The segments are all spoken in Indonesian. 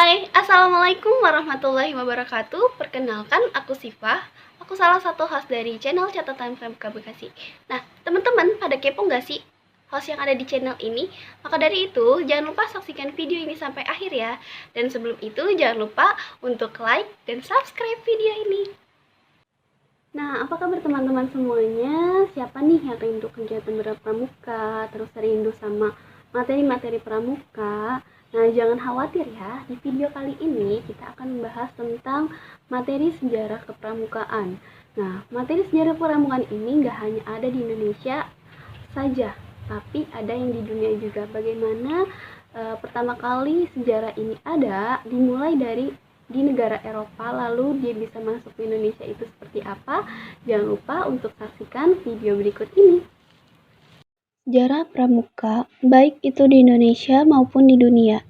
Hai, Assalamualaikum warahmatullahi wabarakatuh. Perkenalkan, aku Sifah. Aku salah satu host dari channel Catatan Pramuka Bekasi. Nah, teman-teman, pada kepo nggak sih host yang ada di channel ini? Maka dari itu, jangan lupa saksikan video ini sampai akhir ya. Dan sebelum itu, jangan lupa untuk like dan subscribe video ini. Nah, apa kabar teman-teman semuanya? Siapa nih yang rindu kegiatan berpramuka, terus rindu sama materi-materi pramuka? Nah, jangan khawatir ya, di video kali ini kita akan membahas tentang materi sejarah kepramukaan. Nah, materi sejarah pramukaan ini nggak hanya ada di Indonesia saja, tapi ada yang di dunia juga. Bagaimana pertama kali sejarah ini ada, dimulai dari di negara Eropa, lalu dia bisa masuk ke Indonesia itu seperti apa? Jangan lupa untuk saksikan video berikut ini. Sejarah pramuka, baik itu di Indonesia maupun di dunia,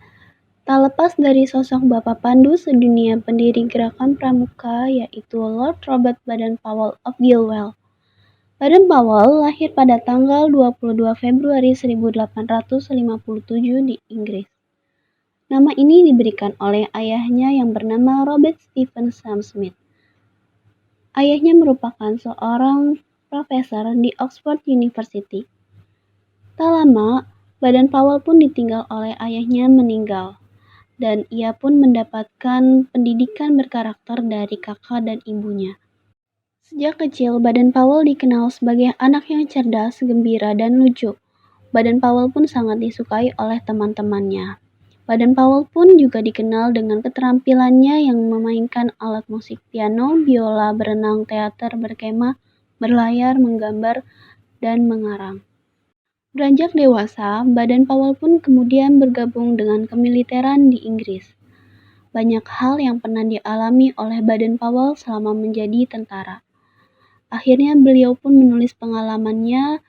tak lepas dari sosok Bapak Pandu sedunia pendiri gerakan pramuka, yaitu Lord Robert Baden-Powell of Gilwell. Baden-Powell lahir pada tanggal 22 Februari 1857 di Inggris. Nama ini diberikan oleh ayahnya yang bernama Robert Stephen Sam Smith. Ayahnya merupakan seorang profesor di Oxford University. Tak lama, Baden-Powell pun ditinggal oleh ayahnya meninggal, dan ia pun mendapatkan pendidikan berkarakter dari kakak dan ibunya. Sejak kecil, Baden-Powell dikenal sebagai anak yang cerdas, gembira, dan lucu. Baden-Powell pun sangat disukai oleh teman-temannya. Baden-Powell pun juga dikenal dengan keterampilannya yang memainkan alat musik piano, biola, berenang, teater, berkemah, berlayar, menggambar, dan mengarang. Beranjak dewasa, Baden-Powell pun kemudian bergabung dengan kemiliteran di Inggris. Banyak hal yang pernah dialami oleh Baden-Powell selama menjadi tentara. Akhirnya beliau pun menulis pengalamannya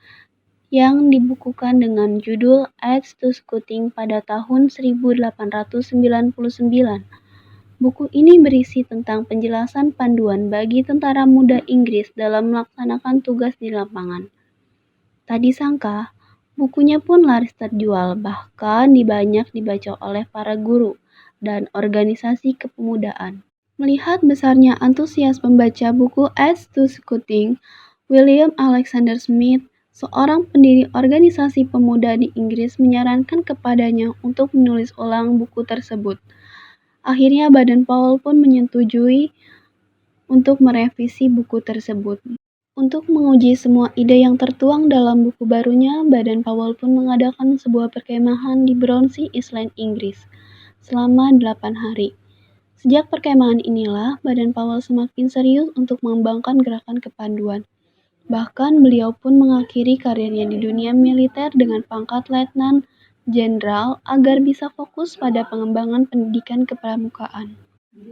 yang dibukukan dengan judul Aids to Scouting pada tahun 1899. Buku ini berisi tentang penjelasan panduan bagi tentara muda Inggris dalam melaksanakan tugas di lapangan. Tak disangka, bukunya pun laris terjual, bahkan banyak dibaca oleh para guru dan organisasi kepemudaan. Melihat besarnya antusias pembaca buku Aids to Scouting, William Alexander Smith, seorang pendiri organisasi pemuda di Inggris, menyarankan kepadanya untuk menulis ulang buku tersebut. Akhirnya Baden-Powell pun menyetujui untuk merevisi buku tersebut. Untuk menguji semua ide yang tertuang dalam buku barunya, Baden-Powell pun mengadakan sebuah perkemahan di Brownsea Island, Inggris, selama 8 hari. Sejak perkemahan inilah, Baden-Powell semakin serius untuk mengembangkan gerakan kepanduan. Bahkan beliau pun mengakhiri karirnya di dunia militer dengan pangkat letnan jenderal agar bisa fokus pada pengembangan pendidikan kepramukaan.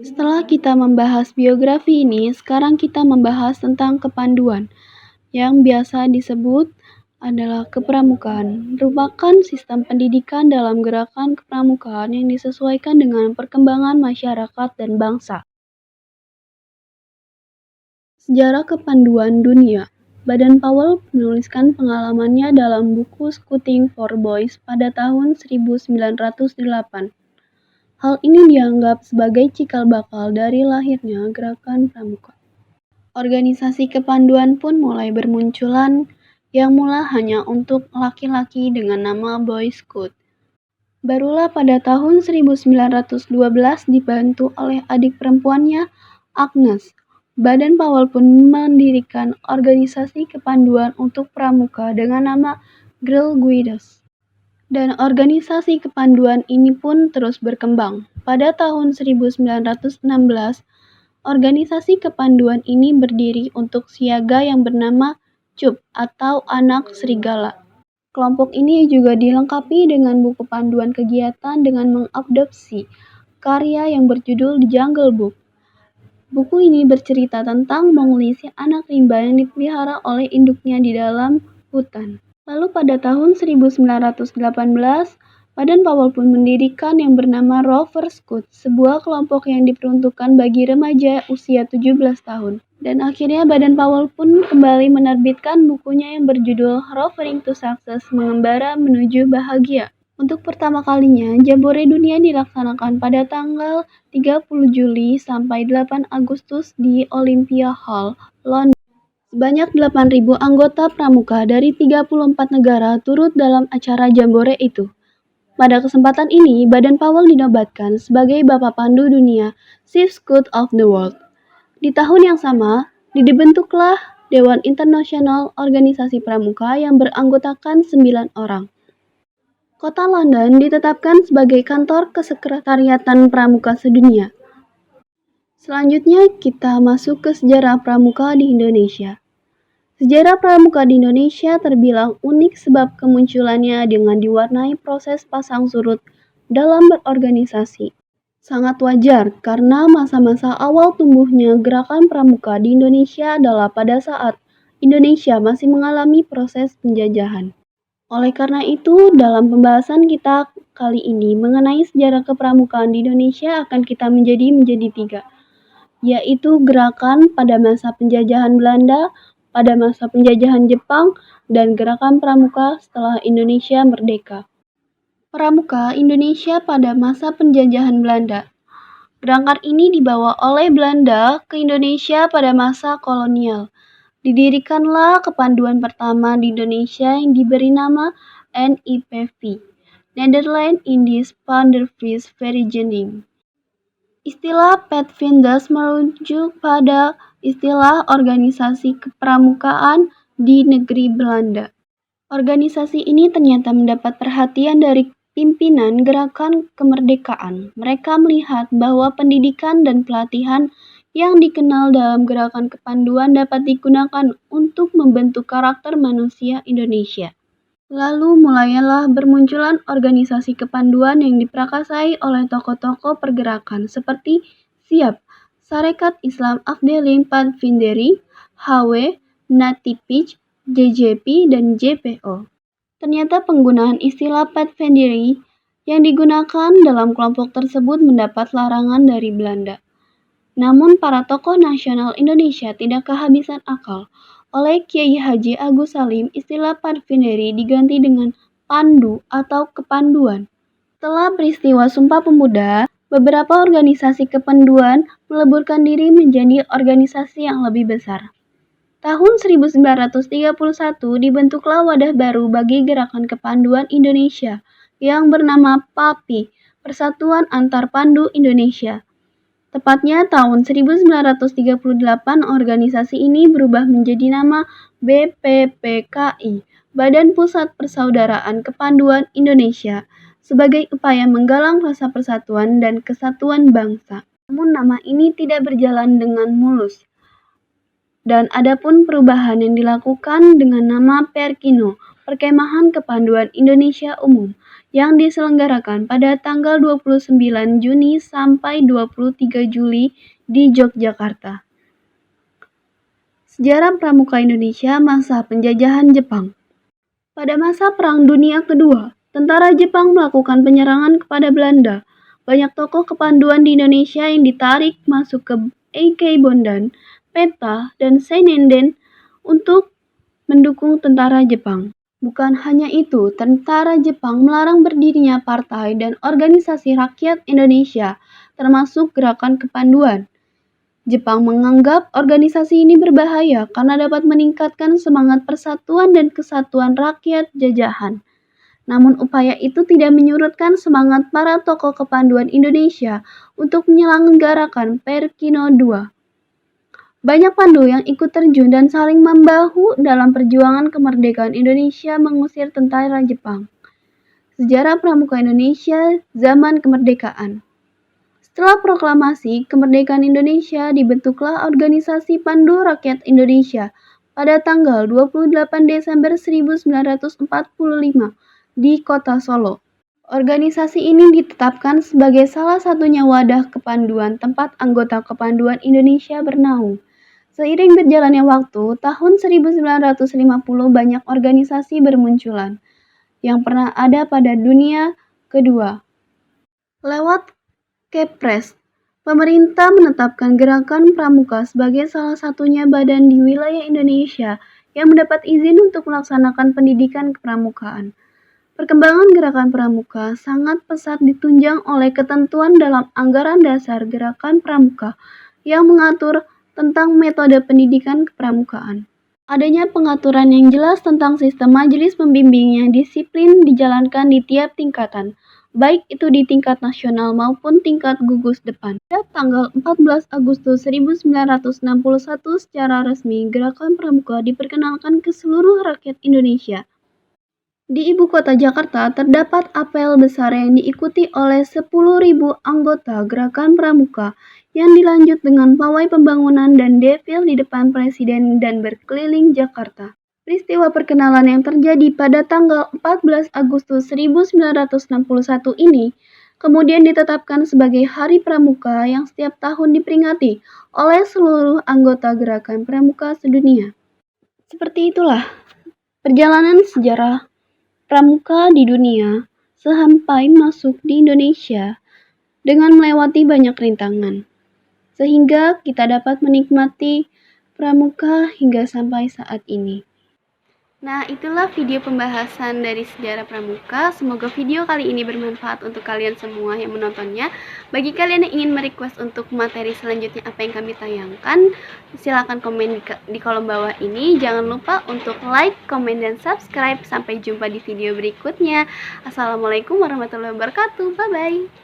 Setelah kita membahas biografi ini, sekarang kita membahas tentang kepanduan, yang biasa disebut adalah kepramukaan, merupakan sistem pendidikan dalam gerakan kepramukaan yang disesuaikan dengan perkembangan masyarakat dan bangsa. Sejarah kepanduan dunia. Baden-Powell menuliskan pengalamannya dalam buku Scouting for Boys pada tahun 1908. Hal ini dianggap sebagai cikal bakal dari lahirnya gerakan pramuka. Organisasi kepanduan pun mulai bermunculan, yang mula hanya untuk laki-laki dengan nama Boy Scout. Barulah pada tahun 1912 dibantu oleh adik perempuannya, Agnes, Baden-Powell pun mendirikan organisasi kepanduan untuk pramuka dengan nama Girl Guides. Dan organisasi kepanduan ini pun terus berkembang. Pada tahun 1916, organisasi kepanduan ini berdiri untuk siaga yang bernama CUP atau Anak Serigala. Kelompok ini juga dilengkapi dengan buku panduan kegiatan dengan mengadopsi karya yang berjudul The Jungle Book. Buku ini bercerita tentang Mowgli, si anak rimba yang dipelihara oleh induknya di dalam hutan. Lalu pada tahun 1918, Baden-Powell pun mendirikan yang bernama Rover Scout, sebuah kelompok yang diperuntukkan bagi remaja usia 17 tahun. Dan akhirnya Baden-Powell pun kembali menerbitkan bukunya yang berjudul Rovering to Success, Mengembara Menuju Bahagia. Untuk pertama kalinya, Jambore Dunia dilaksanakan pada tanggal 30 Juli sampai 8 Agustus di Olympia Hall, London. Sebanyak 8.000 anggota pramuka dari 34 negara turut dalam acara Jambore itu. Pada kesempatan ini, Baden Powell dinobatkan sebagai Bapak Pandu Dunia, Chief Scout of the World. Di tahun yang sama, dibentuklah Dewan Internasional Organisasi Pramuka yang beranggotakan 9 orang. Kota London ditetapkan sebagai kantor kesekretariatan pramuka sedunia. Selanjutnya kita masuk ke sejarah pramuka di Indonesia. Sejarah pramuka di Indonesia terbilang unik sebab kemunculannya dengan diwarnai proses pasang surut dalam berorganisasi. Sangat wajar karena masa-masa awal tumbuhnya gerakan pramuka di Indonesia adalah pada saat Indonesia masih mengalami proses penjajahan. Oleh karena itu, dalam pembahasan kita kali ini mengenai sejarah kepramukaan di Indonesia akan kita menjadi tiga, yaitu gerakan pada masa penjajahan Belanda, pada masa penjajahan Jepang, dan gerakan pramuka setelah Indonesia merdeka. Pramuka Indonesia pada masa penjajahan Belanda. Gerakan ini dibawa oleh Belanda ke Indonesia pada masa kolonial. Didirikanlah kepanduan pertama di Indonesia yang diberi nama NIPV, Nederland Indies Pandervries Vereniging. Istilah Pathfinders merujuk pada istilah organisasi kepramukaan di negeri Belanda. Organisasi ini ternyata mendapat perhatian dari pimpinan gerakan kemerdekaan. Mereka melihat bahwa pendidikan dan pelatihan yang dikenal dalam gerakan kepanduan dapat digunakan untuk membentuk karakter manusia Indonesia. Lalu mulailah bermunculan organisasi kepanduan yang diprakarsai oleh tokoh-tokoh pergerakan seperti SIAP, Sarekat Islam Afdeling Padvinderi, HW, Natipij, JJP, dan JPO. Ternyata penggunaan istilah Padvinderi yang digunakan dalam kelompok tersebut mendapat larangan dari Belanda. Namun para tokoh nasional Indonesia tidak kehabisan akal. Oleh Kiai Haji Agus Salim, istilah Padvinderi diganti dengan Pandu atau Kepanduan. Setelah peristiwa Sumpah Pemuda, beberapa organisasi kepanduan meleburkan diri menjadi organisasi yang lebih besar. Tahun 1931 dibentuklah wadah baru bagi Gerakan Kepanduan Indonesia yang bernama PAPI, Persatuan Antar Pandu Indonesia. Tepatnya tahun 1938 organisasi ini berubah menjadi nama BPPKI, Badan Pusat Persaudaraan Kepanduan Indonesia, sebagai upaya menggalang rasa persatuan dan kesatuan bangsa. Namun nama ini tidak berjalan dengan mulus. Dan adapun perubahan yang dilakukan dengan nama Perkino, Perkemahan Kepanduan Indonesia Umum, yang diselenggarakan pada tanggal 29 Juni sampai 23 Juli di Yogyakarta. Sejarah Pramuka Indonesia masa penjajahan Jepang. Pada masa Perang Dunia Kedua, tentara Jepang melakukan penyerangan kepada Belanda. Banyak tokoh kepanduan di Indonesia yang ditarik masuk ke Eikei Bondan, Peta, dan Seinenden untuk mendukung tentara Jepang. Bukan hanya itu, tentara Jepang melarang berdirinya partai dan organisasi rakyat Indonesia, termasuk gerakan kepanduan. Jepang menganggap organisasi ini berbahaya karena dapat meningkatkan semangat persatuan dan kesatuan rakyat jajahan. Namun upaya itu tidak menyurutkan semangat para tokoh kepanduan Indonesia untuk menyelenggarakan Perkino II. Banyak pandu yang ikut terjun dan saling membahu dalam perjuangan kemerdekaan Indonesia mengusir tentara Jepang. Sejarah Pramuka Indonesia zaman kemerdekaan. Setelah proklamasi kemerdekaan Indonesia, dibentuklah organisasi Pandu Rakyat Indonesia pada tanggal 28 Desember 1945 di Kota Solo. Organisasi ini ditetapkan sebagai salah satunya wadah kepanduan tempat anggota kepanduan Indonesia bernaung. Seiring berjalannya waktu, tahun 1950 banyak organisasi bermunculan yang pernah ada pada dunia kedua. Lewat Kepres, pemerintah menetapkan Gerakan Pramuka sebagai salah satunya badan di wilayah Indonesia yang mendapat izin untuk melaksanakan pendidikan kepramukaan. Perkembangan gerakan pramuka sangat pesat ditunjang oleh ketentuan dalam anggaran dasar gerakan pramuka yang mengatur tentang metode pendidikan kepramukaan. Adanya pengaturan yang jelas tentang sistem majelis pembimbing yang disiplin dijalankan di tiap tingkatan, baik itu di tingkat nasional maupun tingkat gugus depan. Pada tanggal 14 Agustus 1961 secara resmi, gerakan pramuka diperkenalkan ke seluruh rakyat Indonesia. Di ibu kota Jakarta terdapat apel besar yang diikuti oleh 10.000 anggota gerakan pramuka yang dilanjut dengan pawai pembangunan dan defil di depan Presiden dan berkeliling Jakarta. Peristiwa perkenalan yang terjadi pada tanggal 14 Agustus 1961 ini kemudian ditetapkan sebagai Hari Pramuka yang setiap tahun diperingati oleh seluruh anggota gerakan pramuka sedunia. Seperti itulah perjalanan sejarah pramuka di dunia sampai masuk di Indonesia dengan melewati banyak rintangan, sehingga kita dapat menikmati pramuka hingga sampai saat ini. Nah, itulah video pembahasan dari sejarah pramuka. Semoga video kali ini bermanfaat untuk kalian semua yang menontonnya. Bagi kalian yang ingin merequest untuk materi selanjutnya apa yang kami tayangkan, silakan komen di kolom bawah ini. Jangan lupa untuk like, komen, dan subscribe. Sampai jumpa di video berikutnya. Assalamualaikum warahmatullahi wabarakatuh. Bye-bye.